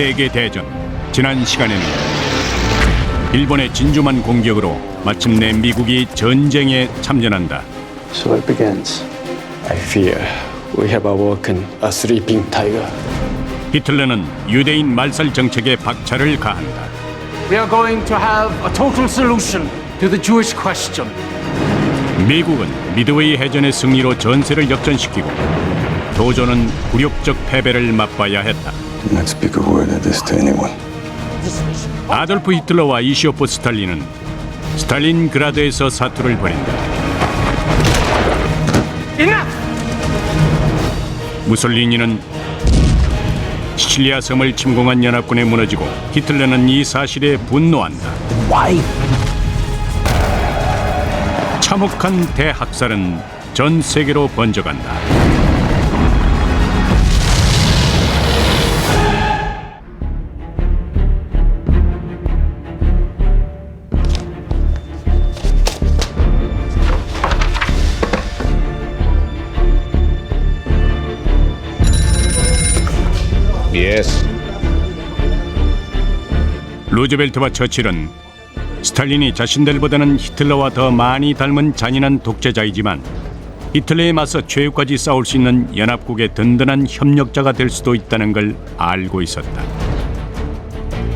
세계대전. 지난 시간에는 일본의 진주만 공격으로 마침내 미국이 전쟁에 참전한다. So it begins. I fear we have awoken a sleeping tiger. 히틀러는 유대인 말살 정책에 박차를 가한다. We are going to have a total solution to the Jewish question. 미국은 미드웨이 해전의 승리로 전세를 역전시키고 도조는 굴욕적 패배를 맛봐야 했다. Do not speak a word of this to anyone. 아돌프 히틀러와 이시오프 스탈린은 스탈린그라드에서 사투를 벌인다. 무솔리니는 시칠리아 섬을 침공한 연합군에 무너지고 히틀러는 이 사실에 분노한다. 참혹한 대학살은 전 세계로 번져간다. Yes. 루즈벨트와 처칠은 스탈린이 자신들보다는 히틀러와 더 많이 닮은 잔인한 독재자이지만 히틀러에 맞서 최후까지 싸울 수 있는 연합국의 든든한 협력자가 될 수도 있다는 걸 알고 있었다.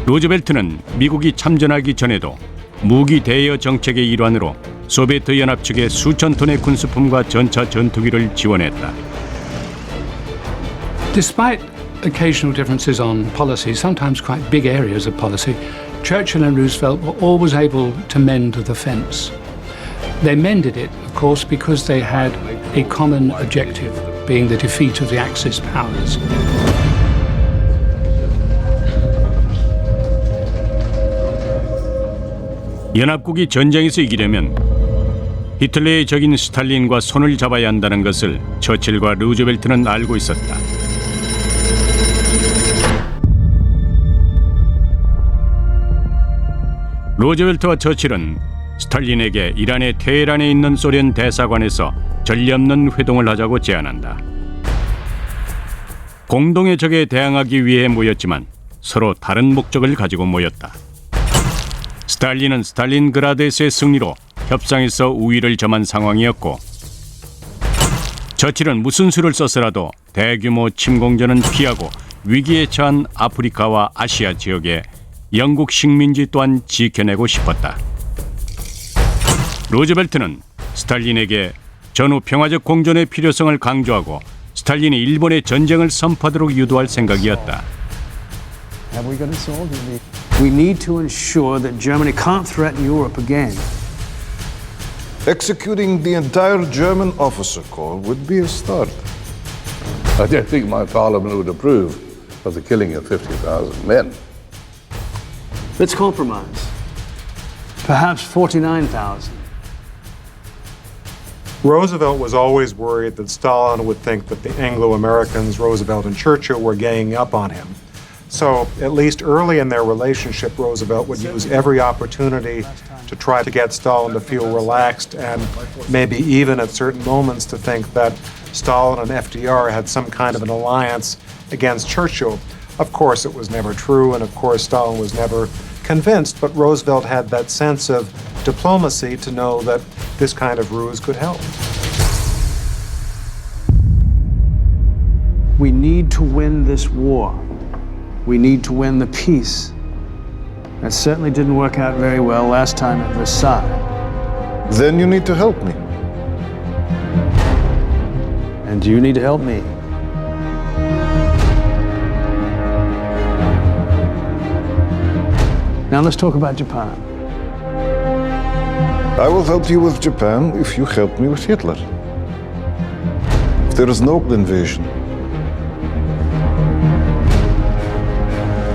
루즈벨트는 미국이 참전하기 전에도 무기 대여 정책의 일환으로 소비에트 연합 측에 수천 톤의 군수품과 전차 전투기를 지원했다. Despite occasional differences on policy, sometimes quite big areas of policy, Churchill and Roosevelt were always able to mend the fence. They mended it, of course, because they had a common objective, being the defeat of the Axis powers. 연합국이 전쟁에서 이기려면 히틀러의 적인 스탈린과 손을 잡아야 한다는 것을 처칠과 루즈벨트는 알고 있었다. 루즈벨트와 처칠은 스탈린에게 이란의 테헤란에 있는 소련 대사관에서 전례 없는 회동을 하자고 제안한다. 공동의 적에 대항하기 위해 모였지만 서로 다른 목적을 가지고 모였다. 스탈린은 스탈린그라드에서의 승리로 협상에서 우위를 점한 상황이었고, 처칠은 무슨 수를 써서라도 대규모 침공전은 피하고 위기에 처한 아프리카와 아시아 지역에 영국 식민지 또한 지켜내고 싶었다. 루즈벨트는 스탈린에게 전후 평화적 공존의 필요성을 강조하고 스탈린이 일본의 전쟁을 선포하도록 유도할 생각이었다. We need to ensure that Germany can't threaten Europe again. Executing the entire German officer corps would be a start. I don't think my parliament would approve of the killing of 50,000 men. Let's compromise. Perhaps 49,000. Roosevelt was always worried that Stalin would think that the Anglo-Americans, Roosevelt and Churchill, were ganging up on him. So, at least early in their relationship, Roosevelt would use every opportunity to try to get Stalin to feel relaxed and maybe even at certain moments to think that Stalin and FDR had some kind of an alliance against Churchill. Of course, it was never true, and of course, Stalin was never convinced, but Roosevelt had that sense of diplomacy to know that this kind of ruse could help. We need to win this war. We need to win the peace. That certainly didn't work out very well last time at Versailles. Then you need to help me. And you need to help me. Now let's talk about Japan. I will help you with Japan if you help me with Hitler. If there is no invasion,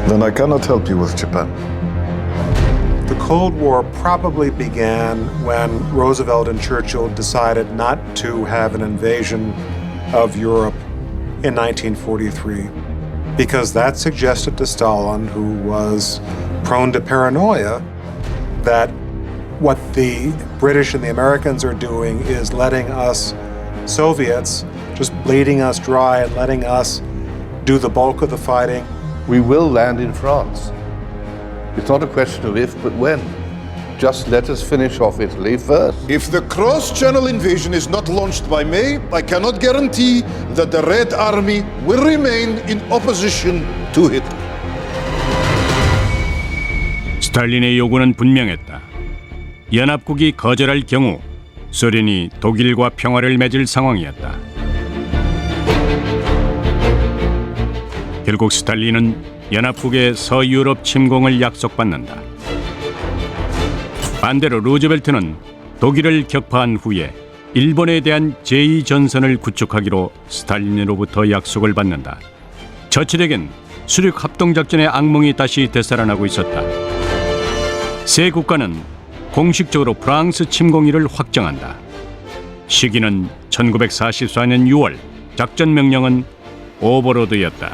then I cannot help you with Japan. The Cold War probably began when Roosevelt and Churchill decided not to have an invasion of Europe in 1943, because that suggested to Stalin, who was prone to paranoia, that what the British and the Americans are doing is letting us Soviets just bleeding us dry and letting us do the bulk of the fighting We will land in France. It's not a question of if, but when. Just let us finish off Italy first. If the cross-channel invasion is not launched by May, I cannot guarantee that the Red Army will remain in opposition to Hitler. 스탈린의 요구는 분명했다. 연합국이 거절할 경우 소련이 독일과 평화를 맺을 상황이었다. 결국 스탈린은 연합국의 서유럽 침공을 약속받는다. 반대로 루즈벨트는 독일을 격파한 후에 일본에 대한 제2전선을 구축하기로 스탈린으로부터 약속을 받는다. 처칠에겐 수륙 합동작전의 악몽이 다시 되살아나고 있었다. 세 국가는 공식적으로 프랑스 침공일을 확정한다. 시기는 1944년 6월, 작전 명령은 오버로드였다.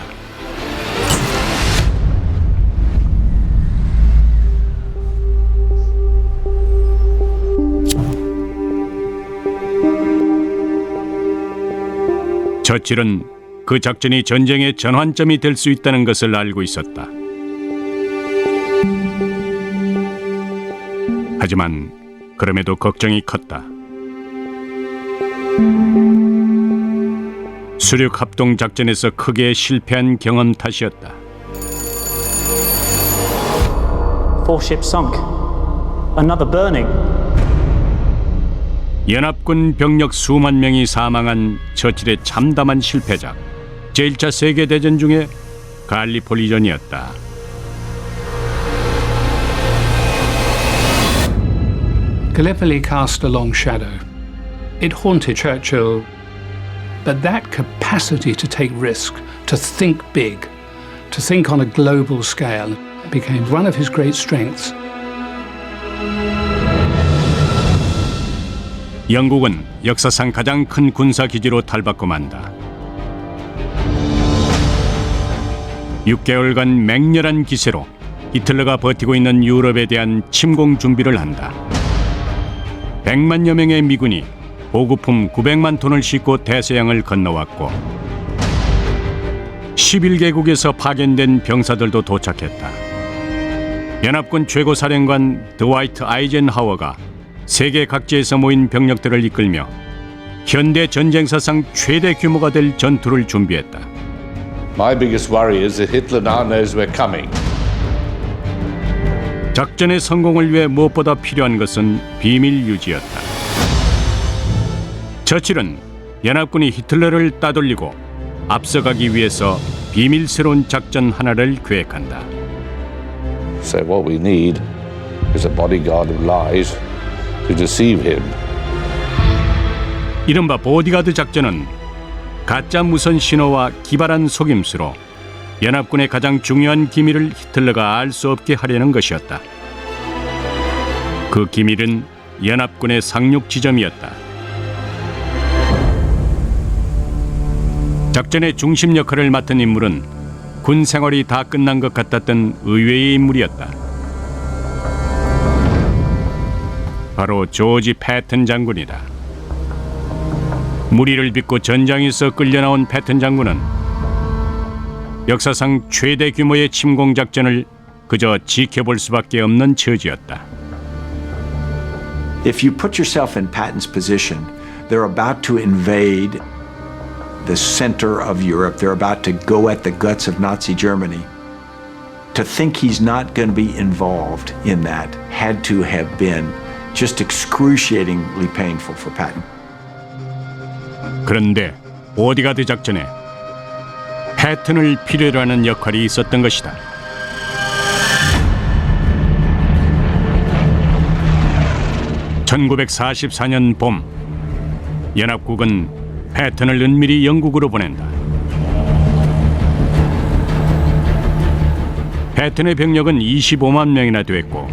처칠은 그 작전이 전쟁의 전환점이 될 수 있다는 것을 알고 있었다. 하지만 그럼에도 걱정이 컸다. 수륙 합동 작전에서 크게 실패한 경험 탓이었다. Four ships sunk. Another burning. 연합군 병력 수만 명이 사망한 처칠의 참담한 실패작, 제1차 세계대전 중에 갈리폴리전이었다. Gallipoli cast a long shadow. It haunted Churchill, but that capacity to take risk, to think big, to think on a global scale, became one of his great strengths. 영국은 역사상 가장 큰 군사기지로 탈바꿈 한다. 6개월간 맹렬한 기세로 히틀러가 버티고 있는 유럽에 대한 침공 준비를 한다. 100만여 명의 미군이 보급품 900만 톤을 싣고 대서양을 건너왔고 11개국에서 파견된 병사들도 도착했다. 연합군 최고사령관 드와이트 아이젠하워가 세계 각지에서 모인 병력들을 이끌며 현대 전쟁사상 최대 규모가 될 전투를 준비했다. My biggest worry is that Hitler now knows we're coming. 작전의 성공을 위해 무엇보다 필요한 것은 비밀 유지였다. 처칠은 연합군이 히틀러를 따돌리고 앞서가기 위해서 비밀스러운 작전 하나를 계획한다. So what we need is a bodyguard of lies to deceive him. 이른바 보디가드 작전은 가짜 무선 신호와 기발한 속임수로 연합군의 가장 중요한 기밀을 히틀러가 알 수 없게 하려는 것이었다. 그 기밀은 연합군의 상륙 지점이었다. 작전의 중심 역할을 맡은 인물은 군 생활이 다 끝난 것 같았던 의외의 인물이었다. 바로 조지 패튼 장군이다. 무리를 빚고 전장에서 끌려나온 패튼 장군은 역사상 최대 규모의 침공 작전을 그저 지켜볼 수밖에 없는 처지였다. If you put yourself in Patton's position, they're about to invade the center of Europe. They're about to go at the guts of Nazi Germany. To think he's not going to be involved in that had to have been just excruciatingly painful for Patton. 그런데 보디가드 작전에 패튼을 필요로 하는 역할이 있었던 것이다. (1944년) 봄, 연합국은 패튼을 은밀히 영국으로 보낸다. 패튼의 병력은 25만 명이나 됐고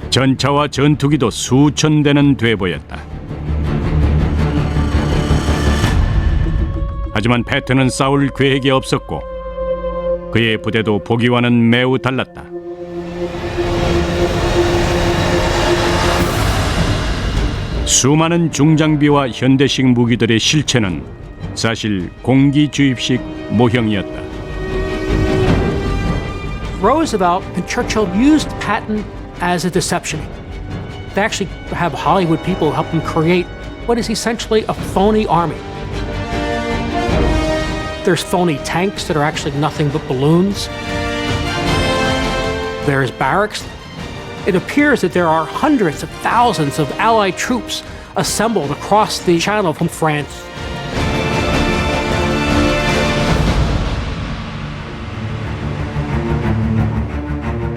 전차와 전투기도 수천 대는 돼 보였다. 하지만 패튼은 싸울 계획이 없었고 그의 부대도 보기와는 매우 달랐다. 수많은 중장비와 현대식 무기들의 실체는 사실 공기 주입식 모형이었다. Roosevelt and Churchill used Patton as a deception. They actually have Hollywood people help them create what is essentially a phony army. There's phony tanks that are actually nothing but balloons. There's barracks. It appears that there are hundreds of thousands of Allied troops assembled across the Channel from France.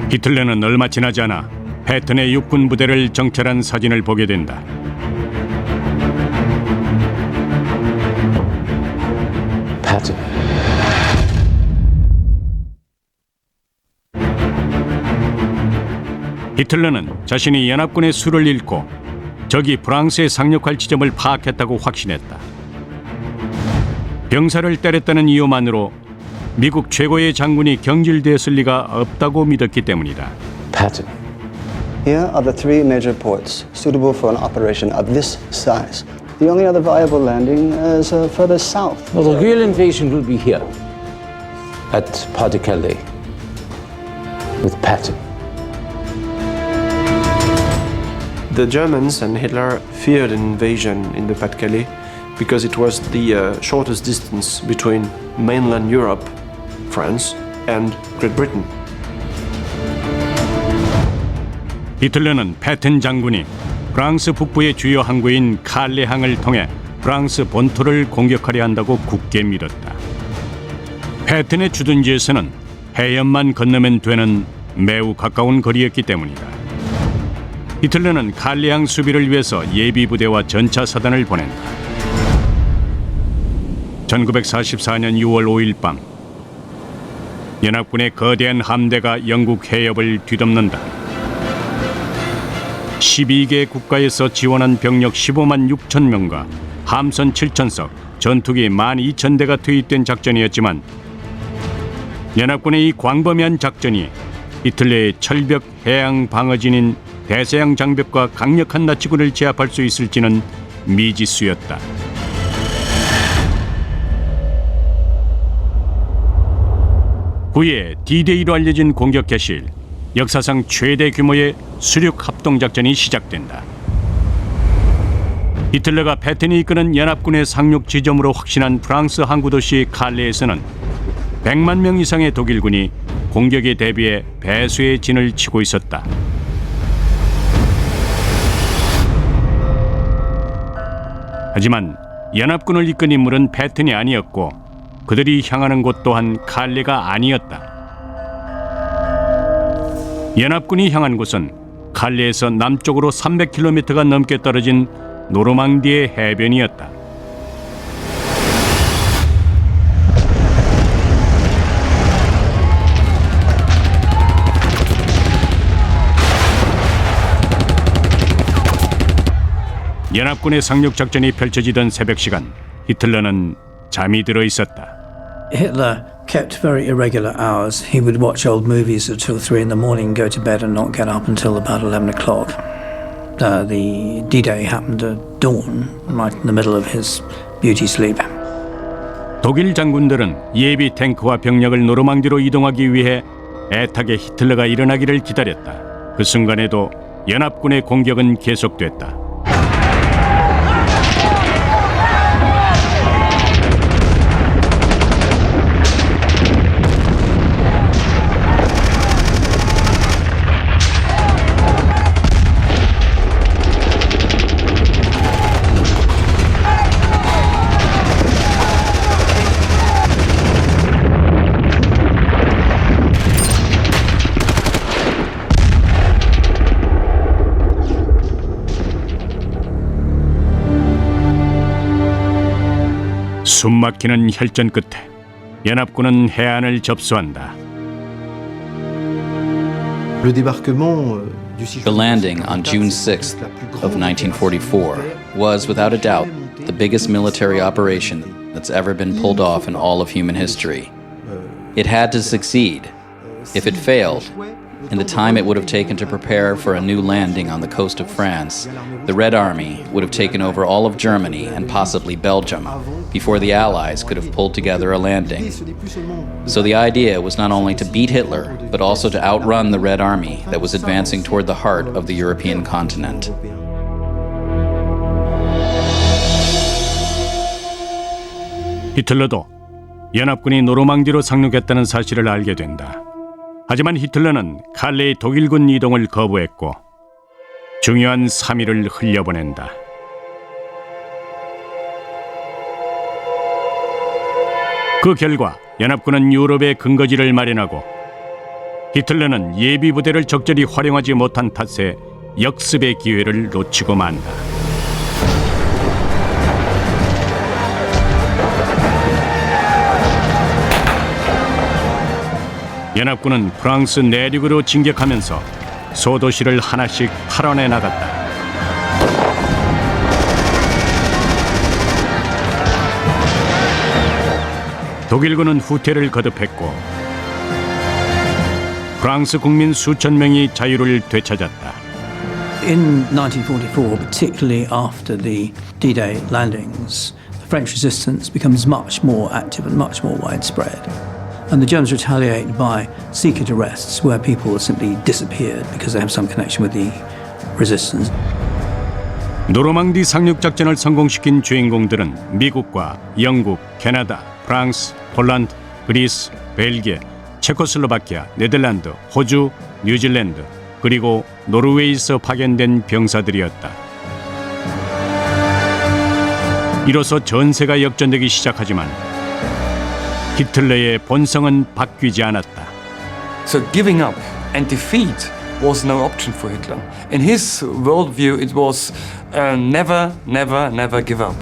히틀러는 얼마 지나지 않아 패턴의 육군 부대를 정찰한 사진을 보게 된다. Patton. 히틀러는 자신이 연합군의 수를 잃고 적이 프랑스에 상륙할 지점을 파악했다고 확신했다. 병사를 때렸다는 이유만으로 미국 최고의 장군이 경질되었을 리가 없다고 믿었기 때문이다. Patton. Here are the three major ports suitable for an operation of this size. The only other viable landing is further south. Well, the real invasion will be here, at Pas-de-Calais, with Patton. The Germans and Hitler feared an invasion in the Pas-de-Calais because it was the shortest distance between mainland Europe, France, and Great Britain. 히틀러는 패튼 장군이 프랑스 북부의 주요 항구인 칼레항을 통해 프랑스 본토를 공격하려 한다고 굳게 믿었다. 패튼의 주둔지에서는 해협만 건너면 되는 매우 가까운 거리였기 때문이다. 히틀러는 칼레항 수비를 위해서 예비부대와 전차사단을 보낸다. 1944년 6월 5일 밤 연합군의 거대한 함대가 영국 해협을 뒤덮는다. 12개 국가에서 지원한 병력 15만 6천 명과 함선 7,000석, 전투기 12,000대가 투입된 작전이었지만 연합군의 이 광범위한 작전이 히틀러의 철벽 해양 방어진인 대서양 장벽과 강력한 나치군을 제압할 수 있을지는 미지수였다. 후에 D-Day로 알려진 공격 개시일 역사상 최대 규모의 수륙 합동작전이 시작된다. 히틀러가 패튼이 이끄는 연합군의 상륙 지점으로 확신한 프랑스 항구 도시 칼레에서는 100만 명 이상의 독일군이 공격에 대비해 배수의 진을 치고 있었다. 하지만 연합군을 이끈 인물은 패튼이 아니었고 그들이 향하는 곳 또한 칼레가 아니었다. 연합군이 향한 곳은 칼레에서 남쪽으로 300km가 넘게 떨어진 노르망디의 해변이었다. 연합군의 상륙 작전이 펼쳐지던 새벽 시간, 히틀러는 잠이 들어 있었다. Hitler kept very irregular hours. He would watch old movies until 3 in the morning, go to bed and not get up until about 11 o'clock. The D-Day happened at dawn, right in the middle of his beauty sleep. 독일 장군들은 예비 탱크와 병력을 노르망디로 이동하기 위해 애타게 히틀러가 일어나기를 기다렸다. 그 순간에도 연합군의 공격은 계속됐다. 숨막히는 혈전 끝에 연합군은 해안을 접수한다. The landing on June 6th of 1944 was without a doubt the biggest military operation that's ever been pulled off in all of human history. It had to succeed. If it failed, In the time it would have taken to prepare for a new landing on the coast of France, the Red Army would have taken over all of Germany and possibly Belgium before the Allies could have pulled together a landing. So the idea was not only to beat Hitler, but also to outrun the Red Army that was advancing toward the heart of the European continent. 히틀러도 연합군이 노르망디로 상륙했다는 사실을 알게 된다. 하지만 히틀러는 칼레의 독일군 이동을 거부했고 중요한 3일을 흘려보낸다. 그 결과 연합군은 유럽에 근거지를 마련하고 히틀러는 예비 부대를 적절히 활용하지 못한 탓에 역습의 기회를 놓치고 만다. 연합군은 프랑스 내륙으로 진격하면서 소도시를 하나씩 탈환해 나갔다. 독일군은 후퇴를 거듭했고 프랑스 국민 수천 명이 자유를 되찾았다. In 1944, particularly after the D-Day landings, the French resistance becomes much more active and much more widespread. And the Germans retaliate by secret arrests where people simply disappeared because they have some connection with the resistance. 노르망디 상륙 작전을 성공시킨 주인공들은 미국과 영국, 캐나다, 프랑스, 폴란드, 그리스, 벨기에, 체코슬로바키아, 네덜란드, 호주, 뉴질랜드, 그리고 노르웨이에서 파견된 병사들이었다. 이로써 전세가 역전되기 시작하지만 히틀러의 본성은 바뀌지 않았다. So giving up and defeat was no option for Hitler. In his worldview, it was never, never, never give up.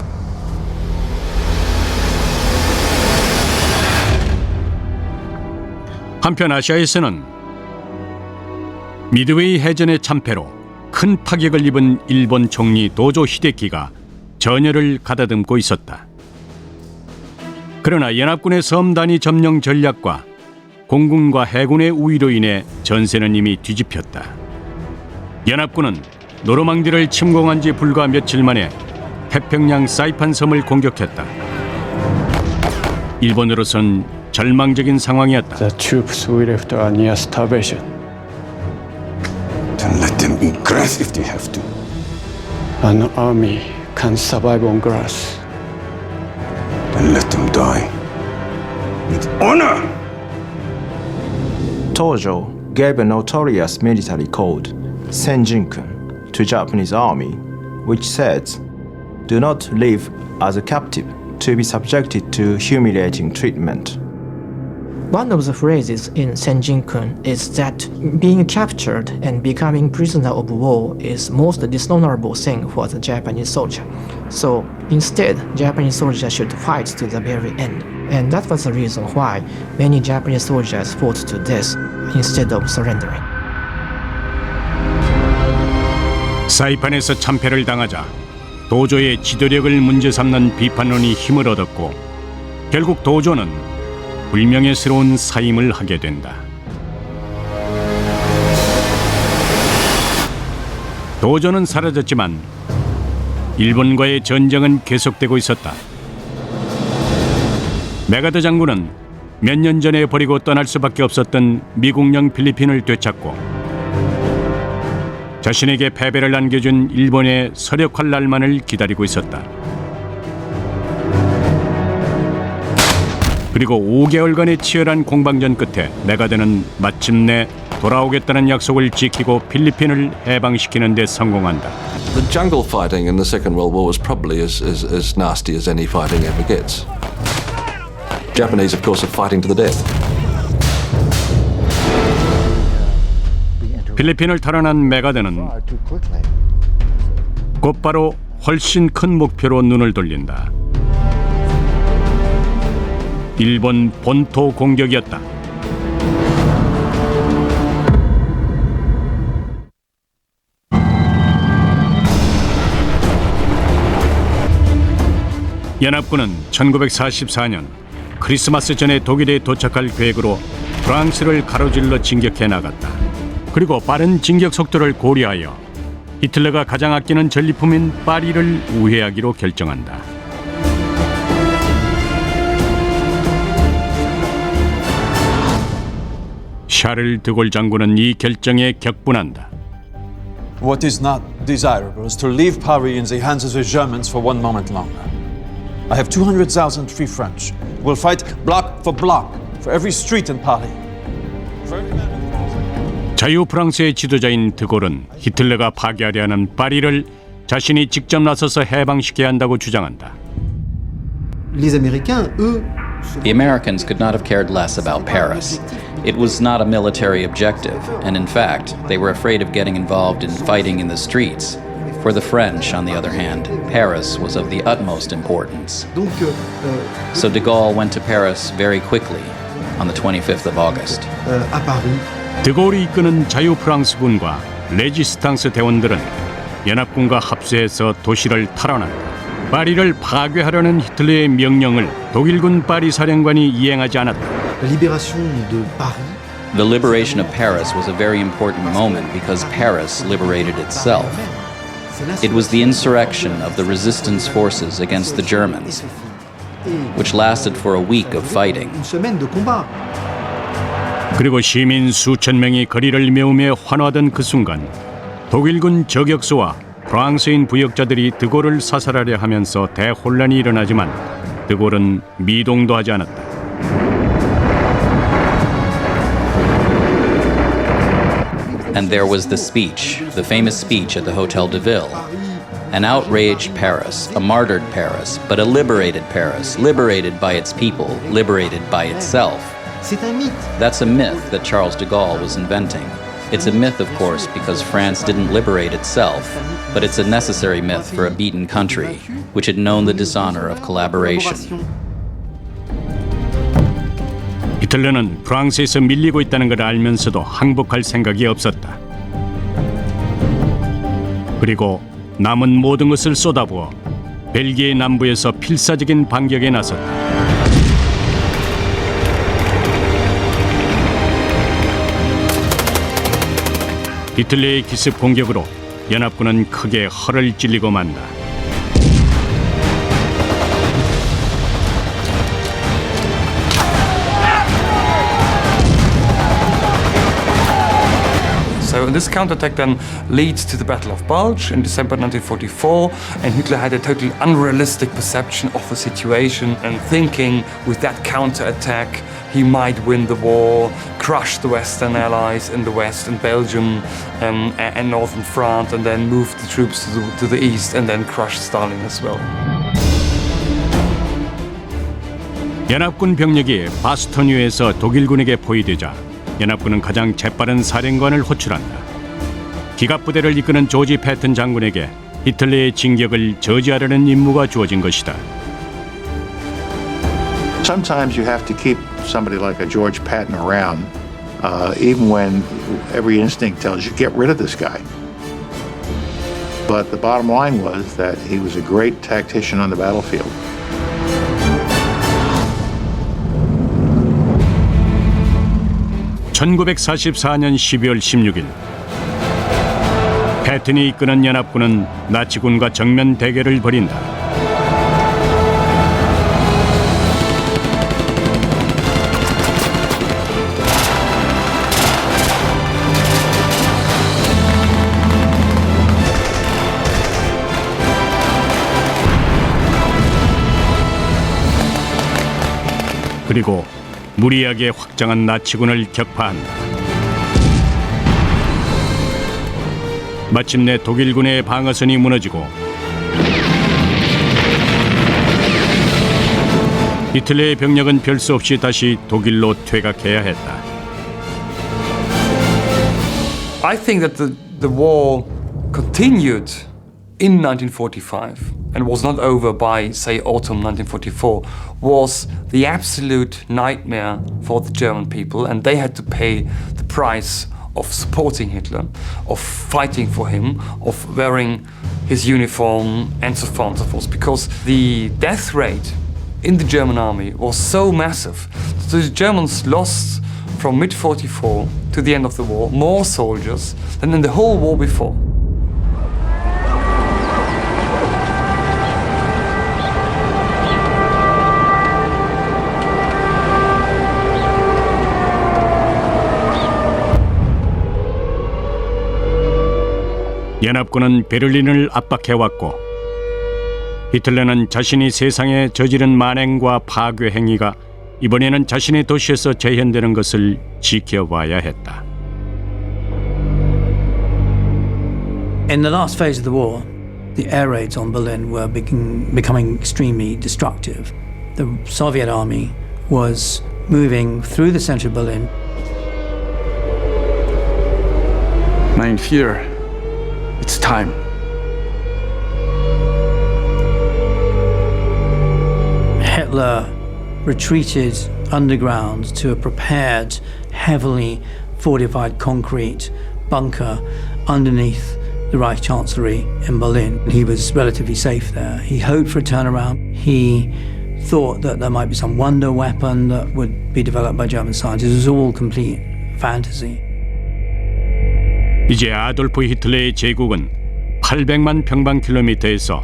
한편 아시아에서는 미드웨이 해전의 참패로 큰 타격을 입은 일본 총리 도조 히데키가 전열을 가다듬고 있었다. 그러나 연합군의 섬 단위 점령 전략과 공군과 해군의 우위로 인해 전세는 이미 뒤집혔다. 연합군은 노르망디를 침공한 지 불과 며칠 만에 태평양 사이판 섬을 공격했다. 일본으로선 절망적인 상황이었다. The troops we left are near starvation. Then let them eat grass if they have to. An army can survive on grass. Then let them die with honor. Tojo gave a notorious military code, Senjin-kun, to Japanese army, which says, "Do not live as a captive to be subjected to humiliating treatment." One of the phrases in Senjin-kun is that being captured and becoming prisoner of war is most dishonorable thing for the Japanese soldier. So instead, Japanese soldiers should fight to the very end. And that was the reason why many Japanese soldiers fought to death instead of surrendering. 사이판에서 참패를 당하자 도조의 지도력을 문제 삼는 비판론이 힘을 얻었고 결국 도조는 불명예스러운 사임을 하게 된다. 도조는 사라졌지만 일본과의 전쟁은 계속되고 있었다. 메가더 장군은 몇 년 전에 버리고 떠날 수밖에 없었던 미국령 필리핀을 되찾고 자신에게 패배를 안겨준 일본의 서력할 날만을 기다리고 있었다. 그리고 5개월간의 치열한 공방전 끝에 메가더는 마침내 돌아오겠다는 약속을 지키고 필리핀을 해방시키는 데 성공한다. The jungle fighting in the Second World War was probably as nasty as any fighting ever gets. Japanese, of course, are fighting to the death. 필리핀을 탈환한 메가더는 곧바로 훨씬 큰 목표로 눈을 돌린다. 일본 본토 공격이었다. 연합군은 1944년 크리스마스 전에 독일에 도착할 계획으로 프랑스를 가로질러 진격해 나갔다. 그리고 빠른 진격 속도를 고려하여 히틀러가 가장 아끼는 전리품인 파리를 우회하기로 결정한다. 샤를 드골 장군은 이 결정에 격분한다. What is not desirable is to leave Paris in the hands of the Germans for one moment longer. I have 200,000 free French. We'll fight block for every street in Paris. 자유 프랑스의 지도자인 드골은 히틀러가 파괴하려 하는 파리를 자신이 직접 나서서 해방시켜야 한다고 주장한다. The Americans could not have cared less about Paris. It was not a military objective, and in fact, they were afraid of getting involved in fighting in the streets. For the French, on the other hand, Paris was of the utmost importance. So de Gaulle went to Paris very quickly, on the 25th of August. 드골이 이끄는 자유 프랑스군과 레지스탕스 대원들은 연합군과 합세해서 도시를 탈환한다. 파리를 파괴하려는 히틀러의 명령을 독일군 파리 사령관이 이행하지 않았다. The liberation of Paris was a very important moment because Paris liberated itself. It was the insurrection of the resistance forces against the Germans, which lasted for a week of fighting. 그리고 시민 수천 명이 거리를 메우며 환호하던 그 순간 독일군 저격수와 프랑스인 부역자들이 드골을 사살하려 하면서 대혼란이 일어나지만 드골은 미동도 하지 않았다. And there was the speech, the famous speech at the Hotel de Ville. An outraged Paris, a martyred Paris, but a liberated Paris, liberated by its people, liberated by itself. That's a myth that Charles de Gaulle was inventing. It's a myth, of course, because France didn't liberate itself, but it's a necessary myth for a beaten country, which had known the dishonor of collaboration. 히틀러는 프랑스에서 밀리고 있다는 걸 알면서도 항복할 생각이 없었다. 그리고 남은 모든 것을 쏟아부어 벨기에 남부에서 필사적인 반격에 나섰다. 히틀러의 기습 공격으로 연합군은 크게 허를 찔리고 만다. So this counterattack then leads to the Battle of Bulge in December 1944, and Hitler had a totally unrealistic perception of the situation and thinking with that counterattack he might win the war, crush the Western allies in the West and Belgium and northern France, and then move the troops to the east and then crush Stalin as well. 연합군 병력이 바스토뉴에서 독일군에게 포위되자 연합군은 가장 재빠른 사령관을 호출한다. 기갑부대를 이끄는 조지 패튼 장군에게 히틀러의 진격을 저지하려는 임무가 주어진 것이다. Sometimes you have to keep somebody like a George Patton around, even when every instinct tells you get rid of this guy. But the bottom line was that he was a great tactician on the battlefield. (1944년 12월 16일) 패튼이 이끄는 연합군은 나치군과 정면 대결을 벌인다. 그리고 무리하게 확장한 나치군을 격파한다. 마침내 독일군의 방어선이 무너지고 히틀러의 병력은 별 수 없이 다시 독일로 퇴각해야 했다. I think that the war continued in 1945 and was not over by, say, autumn 1944, was the absolute nightmare for the German people, and they had to pay the price of supporting Hitler, of fighting for him, of wearing his uniform, and so on and so forth, because the death rate in the German army was so massive. So the Germans lost from mid-44 to the end of the war, more soldiers than in the whole war before. 연합군은 베를린을 압박해왔고 히틀러는 자신이 세상에 저지른 만행과 파괴 행위가 이번에는 자신의 도시에서 재현되는 것을 지켜봐야 했다. In the last phase of the war, the air raids on Berlin were becoming extremely destructive. The Soviet army was moving through the center of Berlin. Mein Führer, it's time. Hitler retreated underground to a prepared, heavily fortified concrete bunker underneath the Reich Chancellery in Berlin. He was relatively safe there. He hoped for a turnaround. He thought that there might be some wonder weapon that would be developed by German scientists. It was all complete fantasy. 이제 아돌프 히틀러의 제국은 800만 평방킬로미터에서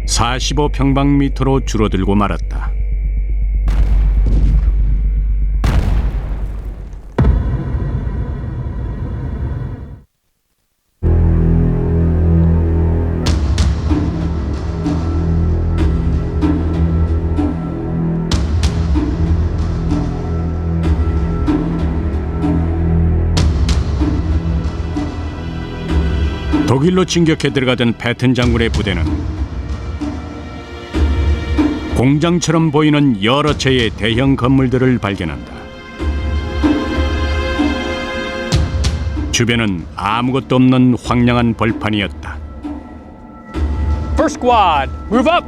45평방미터로 줄어들고 말았다. 독일로 진격해 들어가던 패튼 장군의 부대는 공장처럼 보이는 여러 채의 대형 건물들을 발견한다. 주변은 아무것도 없는 황량한 벌판이었다. First squad, move up!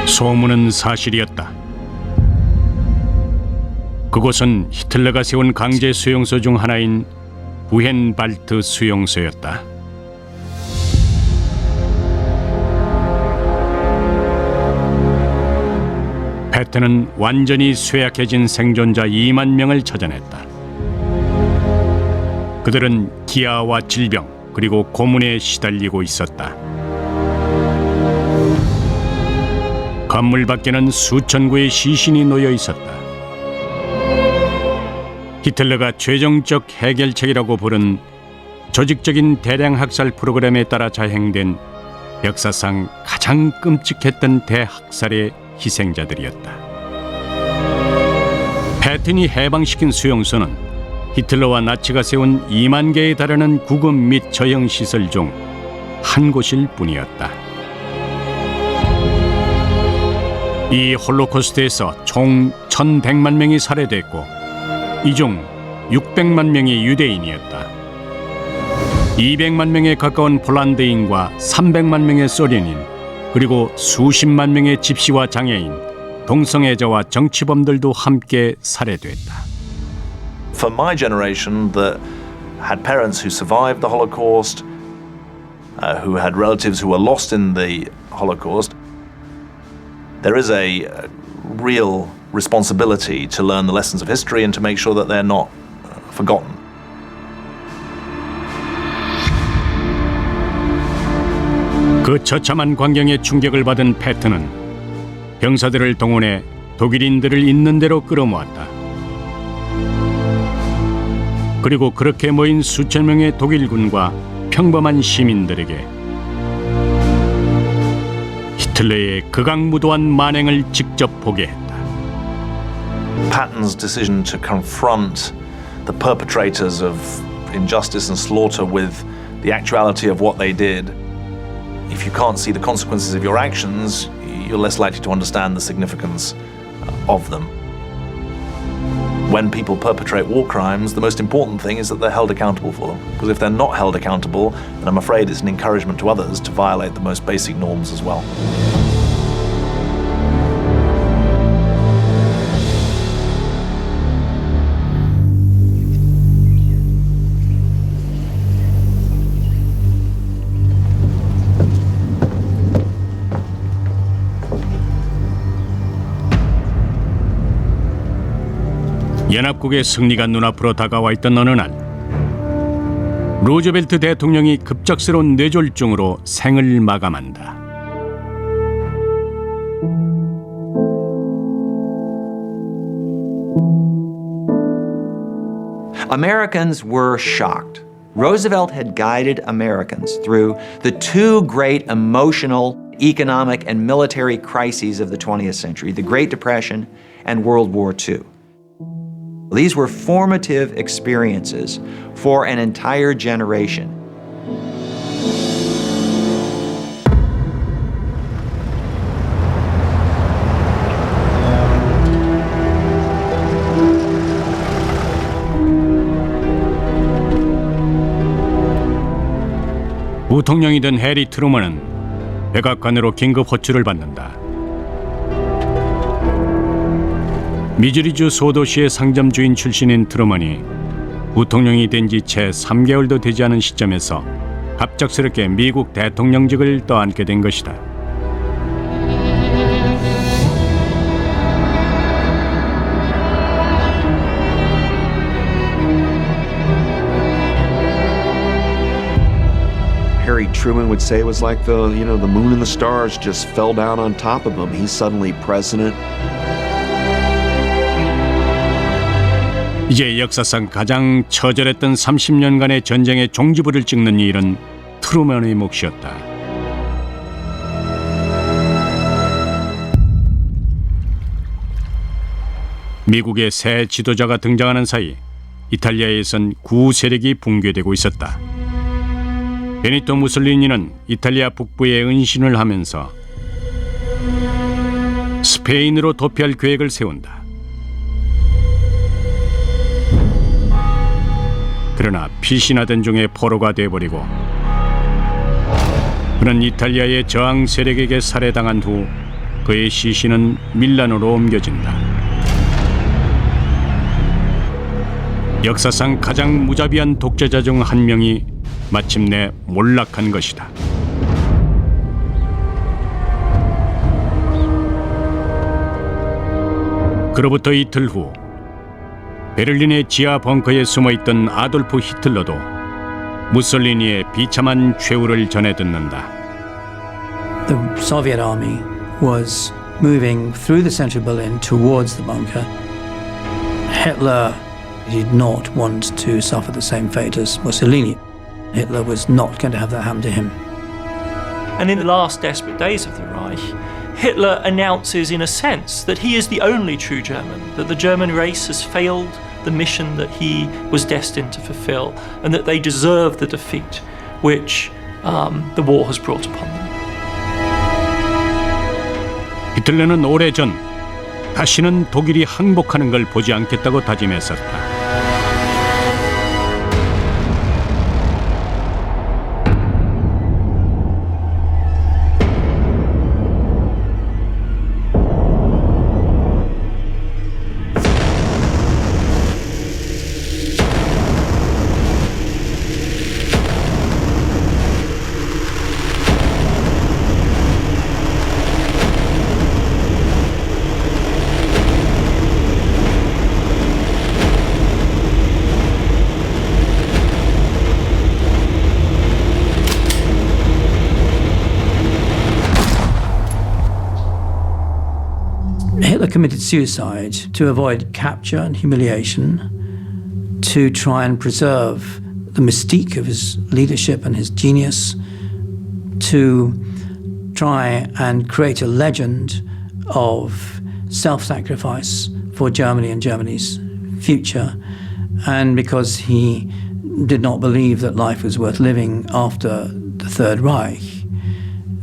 소문은 사실이었다. 그곳은 히틀러가 세운 강제 수용소 중 하나인 부헨발트 수용소였다. 패튼은 완전히 쇠약해진 생존자 2만 명을 찾아냈다. 그들은 기아와 질병 그리고 고문에 시달리고 있었다. 건물 밖에는 수천 구의 시신이 놓여 있었다. 히틀러가 최종적 해결책이라고 부른 조직적인 대량 학살 프로그램에 따라 자행된 역사상 가장 끔찍했던 대학살의 희생자들이었다. 패튼이 해방시킨 수용소는 히틀러와 나치가 세운 2만 개에 달하는 구급 및 저형 시설 중 한 곳일 뿐이었다. 이 홀로코스트에서 총 1,100만 명이 살해됐고 이 중 600만 명이 유대인이었다. 200만 명에 가까운 폴란드인과 300만 명의 소련인 그리고 수십만 명의 집시와 장애인, 동성애자와 정치범들도 함께 살해됐다. For my generation that had parents who survived the Holocaust, who had relatives who were lost in the Holocaust, there is a real responsibility to learn the lessons of history and to make sure that they're not forgotten. 그 처참한 광경에 충격을 받은 패튼은 병사들을 동원해 독일인들을 있는 대로 끌어모았다. 그리고 그렇게 모인 수천 명의 독일군과 평범한 시민들에게 히틀러의 극악무도한 만행을 직접 보게 했다. Patton's decision to confront the perpetrators of injustice and slaughter with the actuality of what they did. If you can't see the consequences of your actions, you're less likely to understand the significance of them. When people perpetrate war crimes, the most important thing is that they're held accountable for them. Because if they're not held accountable, then I'm afraid it's an encouragement to others to violate the most basic norms as well. 연합국의 승리가 눈앞으로 다가와 있던 어느 날, 루즈벨트 대통령이 급작스러운 뇌졸중으로 생을 마감한다. Americans were shocked. Roosevelt had guided Americans through the two great emotional, economic, and military crises of the 20th century, the Great Depression and World War II. These were formative experiences for an entire generation. 부통령이 된 해리 트루먼은 백악관으로 긴급 호출을 받는다. 미주리주 소도시의 상점 주인 출신인 트루먼이 부통령이 된 지 채 3개월도 되지 않은 시점에서 갑작스럽게 미국 대통령직을 떠안게 된 것이다. Harry Truman would say it was like the moon and the stars just fell down on top of him. He's suddenly president. 이제 역사상 가장 처절했던 30년간의 전쟁의 종지부를 찍는 일은 트루먼의 몫이었다. 미국의 새 지도자가 등장하는 사이 이탈리아에선 구세력이 붕괴되고 있었다. 베니토 무솔리니는 이탈리아 북부에 은신을 하면서 스페인으로 도피할 계획을 세운다. 그러나 피신하던 중에 포로가 돼버리고 그는 이탈리아의 저항 세력에게 살해당한 후 그의 시신은 밀라노로 옮겨진다. 역사상 가장 무자비한 독재자 중 한 명이 마침내 몰락한 것이다. 그로부터 이틀 후 베를린의 지하 벙커에 숨어있던 아돌프 히틀러도 무솔리니의 비참한 최후를 전해 듣는다. The Soviet army was moving through the center of Berlin towards the bunker. Hitler did not want to suffer the same fate as Mussolini. Hitler was not going to have that happen to him. And in the last desperate days of the Reich, Hitler announces in a sense that he is the only true German, that the German race has failed the mission that he was destined to fulfill, and that they deserve the defeat which the war has brought upon them. 히틀러는 오래전 다시는 독일이 항복하는 걸 보지 않겠다고 다짐했었다. Hitler committed suicide to avoid capture and humiliation, to try and preserve the mystique of his leadership and his genius, to try and create a legend of self-sacrifice for Germany and Germany's future, and because he did not believe that life was worth living after the Third Reich.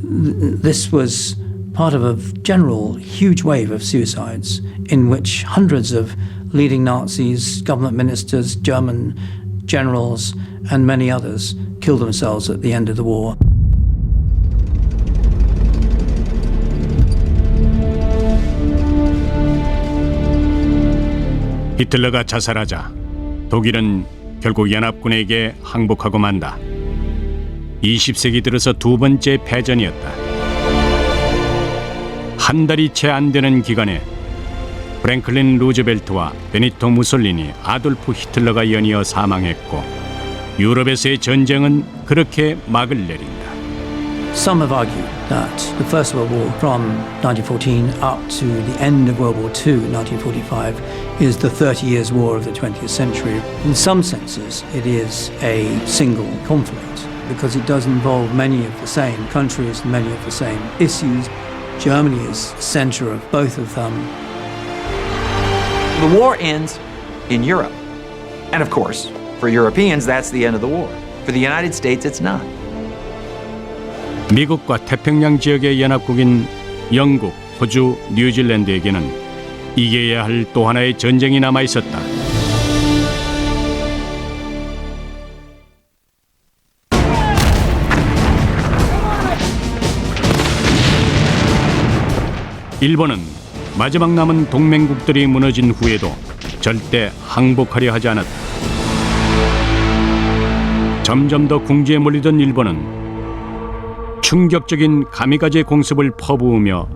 This was part of a general huge wave of suicides in which hundreds of leading Nazis, government ministers, German generals, and many others killed themselves at the end of the war. 히틀러가 자살하자 독일은 결국 연합군에게 항복하고 만다. 20세기 들어서 두 번째 패전이었다. 한 달이 채 안 되는 기간에 프랭클린 루즈벨트와 베니토 무솔리니, 아돌프 히틀러가 연이어 사망했고 유럽에서의 전쟁은 그렇게 막을 내린다. Some have argued that the First World War from 1914 up to the end of World War II, 1945, is the 30 Years' War of the 20th century. In some senses, it is a single conflict because it does involve many of the same countries, many of the same issues. Germany is the center of both of them. The war ends in Europe. And of course, for Europeans, that's the end of the war. For the United States, it's not. 미국과 태평양 지역의 연합국인 영국, 호주, 뉴질랜드에게는 이겨야 할 또 하나의 전쟁이 남아 있었다. 일본은 마지막 남은 동맹국들이 무너진 후에도 절대 항복하려 하지 않았다. 점점 더 궁지에 몰리던 일본은 충격적인 가미가제 공습을 퍼부으며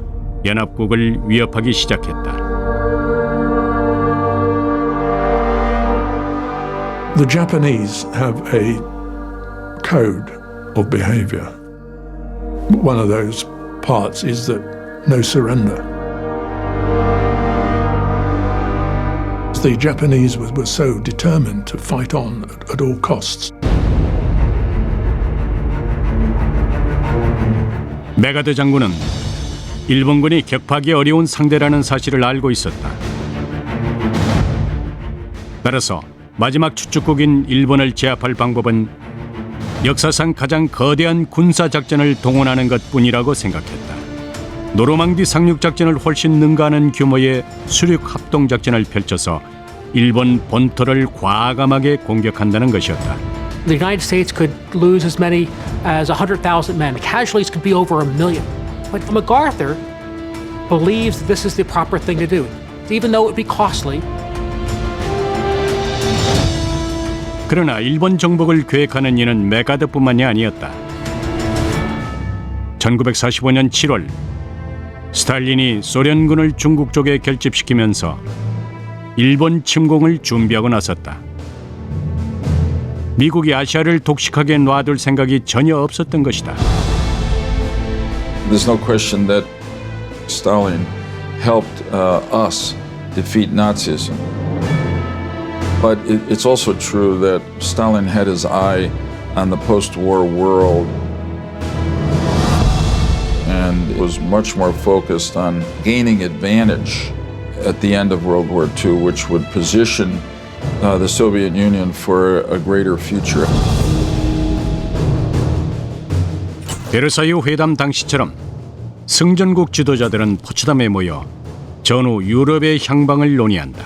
연합국을 위협하기 시작했다. The Japanese have a code of behavior. One of those parts is that no surrender. The Japanese were so determined to fight on at all costs. 메가드 장군은 일본군이 격파하기 어려운 상대라는 사실을 알고 있었다. 따라서 마지막 추축국인 일본을 제압할 방법은 역사상 가장 거대한 군사작전을 동원하는 것뿐이라고 생각했다. 노르망디 상륙작전을 훨씬 능가하는 규모의 수륙합동작전을 펼쳐서 일본 본토를 과감하게 공격한다는 것이었다. The United States could lose as many as 100,000 men. Casualties could be over 1 million. But MacArthur believes that this is the proper thing to do, even though it would be costly. 그러나 일본 정복을 계획하는 이는 메가드뿐만이 아니었다. 1945년 7월 스탈린이 소련군을 중국 쪽에 결집시키면서 일본 침공을 준비하고 나섰다. 미국이 아시아를 독식하게 놔둘 생각이 전혀 없었던 것이다. There's no question that Stalin helped us defeat Nazism. But it's also true that Stalin had his eye on the post-war world and was much more focused on gaining advantage at the end of World War II, which would position the Soviet Union for a greater future. 베르사유 회담 당시처럼 승전국 지도자들은 포츠담에 모여 전후 유럽의 향방을 논의한다.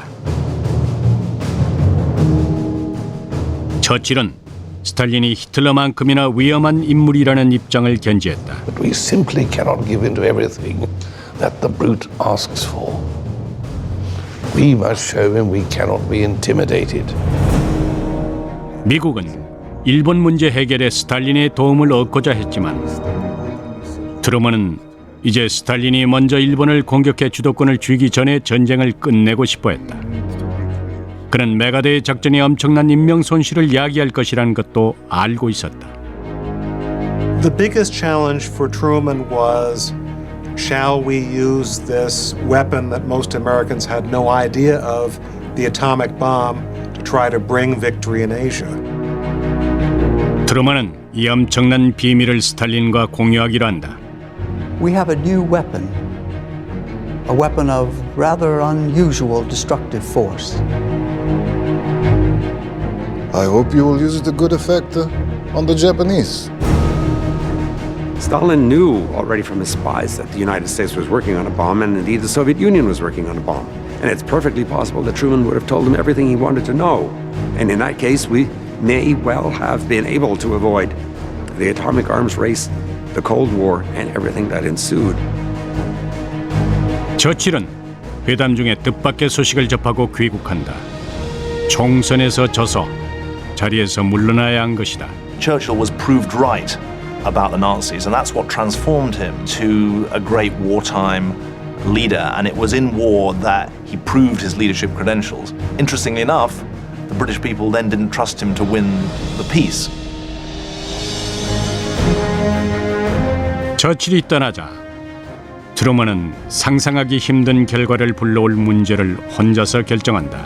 처칠은 스탈린이 히틀러만큼이나 위험한 인물이라는 입장을 견지했다. But we simply cannot give in to everything that the brute asks for. We must show him we cannot be intimidated. 미국은 일본 문제 해결에 스탈린의 도움을 얻고자 했지만 트루먼은 이제 스탈린이 먼저 일본을 공격해 주도권을 쥐기 전에 전쟁을 끝내고 싶어 했다. 그는 메가드의 작전이 엄청난 인명 손실을 야기할 것이라는 것도 알고 있었다. The biggest challenge for Truman was, shall we use this weapon that most Americans had no idea of, the atomic bomb, to try to bring victory in Asia? 트루먼은 이 엄청난 비밀을 스탈린과 공유하기로 한다. we have a new weapon, a weapon of rather unusual destructive force. I hope you will use it to good effect on the Japanese. Stalin knew already from his spies that the United States was working on a bomb, and indeed the Soviet Union was working on a bomb. And it's perfectly possible that Truman would have told him everything he wanted to know. And in that case, we may well have been able to avoid the atomic arms race, the Cold War, and everything that ensued. 처칠은 회담 중에 뜻밖의 소식을 접하고 귀국한다. 총선에서 져서 자리에서 물러나야 한 것이다. Churchill was proved right about the Nazis, and that's what transformed him to a great wartime leader. And it was in war that he proved his leadership credentials. Interestingly enough, the British people then didn't trust him to win the peace. 처칠이 떠나자 트루먼은 상상하기 힘든 결과를 불러올 문제를 혼자서 결정한다.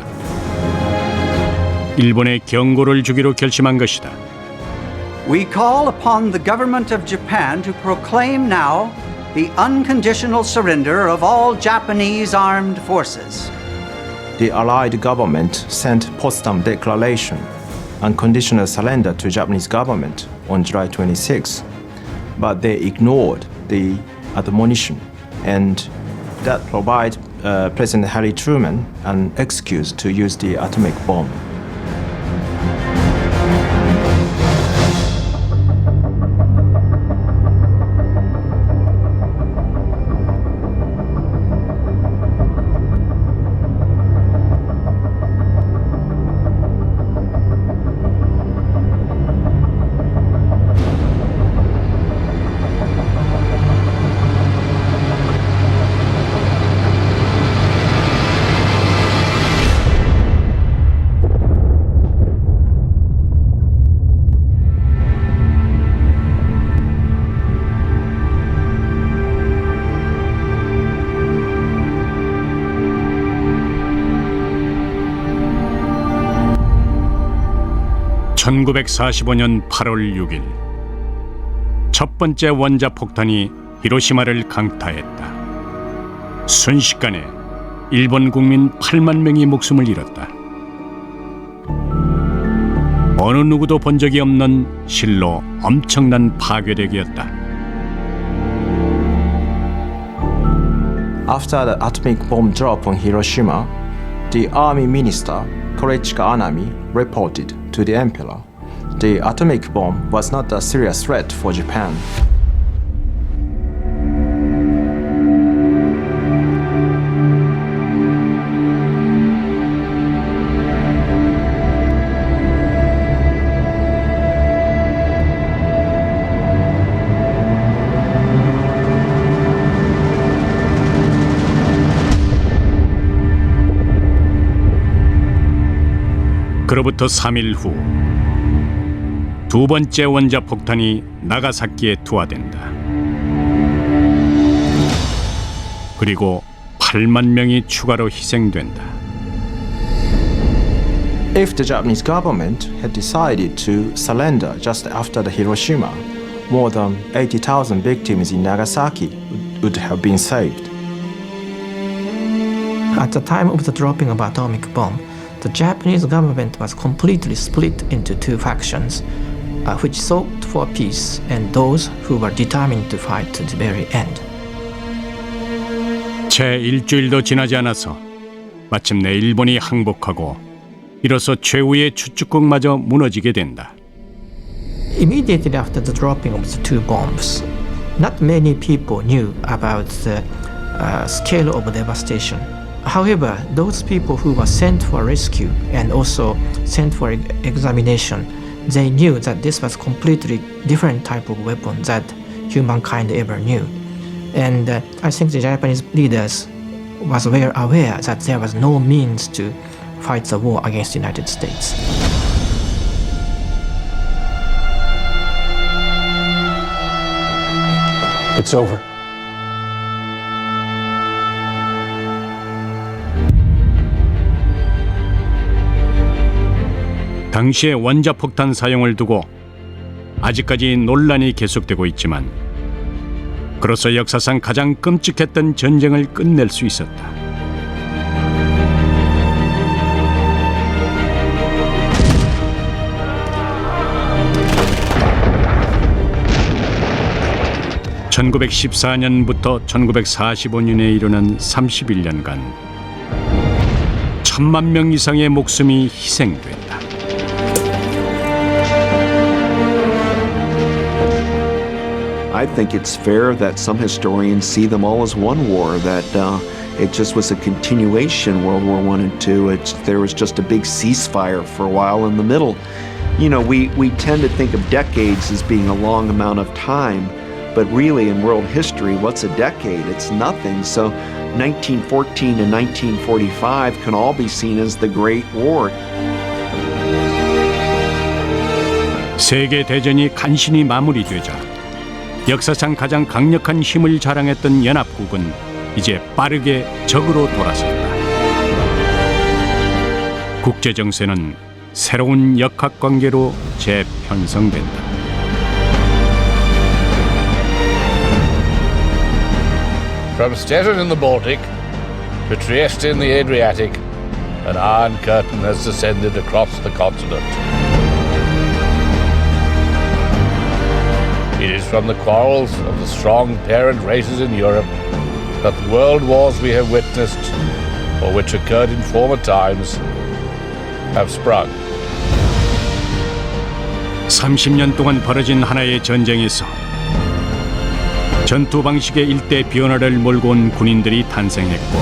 일본에 경고를 주기로 결심한 것이다. We call upon the government of Japan to proclaim now the unconditional surrender of all Japanese armed forces. The Allied government sent Potsdam Declaration, unconditional surrender to Japanese government on July 26, but they ignored the admonition, and that provided President Harry Truman an excuse to use the atomic bomb. (1945년 8월 6일) 첫 번째 원자폭탄이 히로시마를 강타했다. 순식간에 일본 국민 8만 명이 목숨을 잃었다. 어느 누구도 본 적이 없는 실로 엄청난 파괴력이었다. After the atomic bomb drop on Hiroshima, the army minister Korechika Anami reported to the emperor the atomic bomb was not a serious threat for Japan. 그로부터 3일 후 두 번째 원자폭탄이 나가사키에 투하된다. 그리고 8만 명이 추가로 희생된다. If the Japanese government had decided to surrender just after the Hiroshima, more than 80,000 victims in Nagasaki would have been saved. At the time of the dropping of atomic bomb, the Japanese government was completely split into two factions, which sought for peace and those who were determined to fight to the very end. 채 일주일도 지나지 않아서 마침내 일본이 항복하고 이로써 최후의 추축국마저 무너지게 된다. Immediately after the dropping of the two bombs, not many people knew about the scale of devastation. However, those people who were sent for rescue and also sent for examination, they knew that this was completely different type of weapon that humankind ever knew. And I think the Japanese leaders was very aware that there was no means to fight the war against the United States. It's over. 당시의 원자폭탄 사용을 두고 아직까지 논란이 계속되고 있지만 그로써 역사상 가장 끔찍했던 전쟁을 끝낼 수 있었다. (1914년부터) (1945년에) 이르는 31년간 1,000만 명 이상의 목숨이 희생됐다. I think it's fair that some historians see them all as one war, that it just was a continuation, World War I and II. There was just a big ceasefire for a while in the middle. You know, we tend to think of decades as being a long amount of time, but really in world history, what's a decade? It's nothing. So 1914 and 1945 can all be seen as the Great War. 세계 대전이 간신히 마무리되자 역사상 가장 강력한 힘을 자랑했던 연합국은 이제 빠르게 적으로 돌아섰다. 국제 정세는 새로운 역학관계로 재편성된다. From Stettin in the Baltic to Trieste in the Adriatic, an iron curtain has descended across the continent. It is from the quarrels of the strong parent races in Europe that the world wars we have witnessed, or which occurred in former times, have sprung. 30년 동안 벌어진 하나의 전쟁에서 전투 방식의 일대 변화를 몰고 온 군인들이 탄생했고,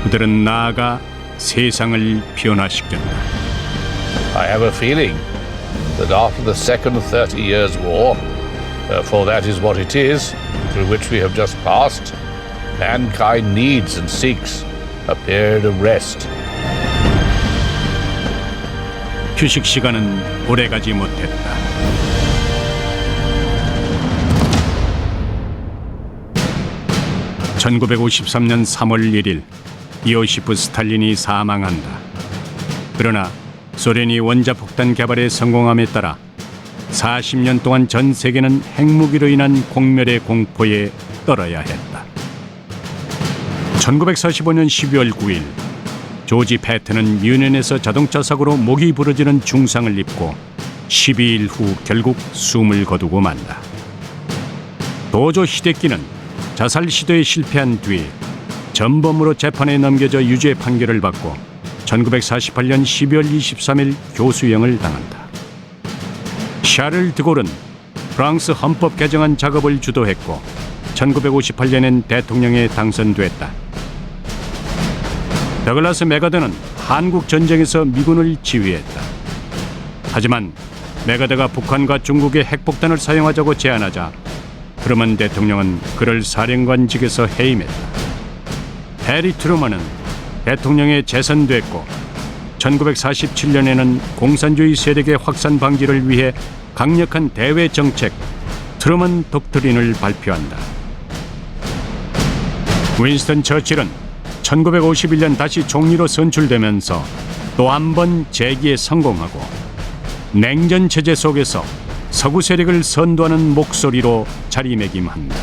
그들은 나아가 세상을 변화시켰다. I have a feeling that after the second 30 Years' War, for that is what it is, through which we have just passed, mankind needs and seeks a period of rest. 휴식 시간은 오래가지 못했다. (1953년 3월 1일) 이오시프 스탈린이 사망한다. 그러나 소련이 원자폭탄 개발에 성공함에 따라 40년 동안 전 세계는 핵무기로 인한 공멸의 공포에 떨어야 했다. 1945년 12월 9일 조지 패튼은 유엔에서 자동차 사고로 목이 부러지는 중상을 입고 12일 후 결국 숨을 거두고 만다. 도조 히데키는 자살 시도에 실패한 뒤 전범으로 재판에 넘겨져 유죄 판결을 받고 1948년 12월 23일 교수형을 당한다. 샤를 드골은 프랑스 헌법 개정안 작업을 주도했고 1958년엔 대통령에 당선됐다. 더글라스 메가더는 한국 전쟁에서 미군을 지휘했다. 하지만 메가더가 북한과 중국의 핵폭탄을 사용하자고 제안하자 트루먼 대통령은 그를 사령관직에서 해임했다. 해리 트루먼은 대통령에 재선됐고 1947년에는 공산주의 세력의 확산 방지를 위해 강력한 대외 정책 트루먼 독트린을 발표한다. 윈스턴 처칠은 1951년 다시 총리로 선출되면서 또 한 번 재기에 성공하고 냉전 체제 속에서 서구 세력을 선도하는 목소리로 자리매김한다.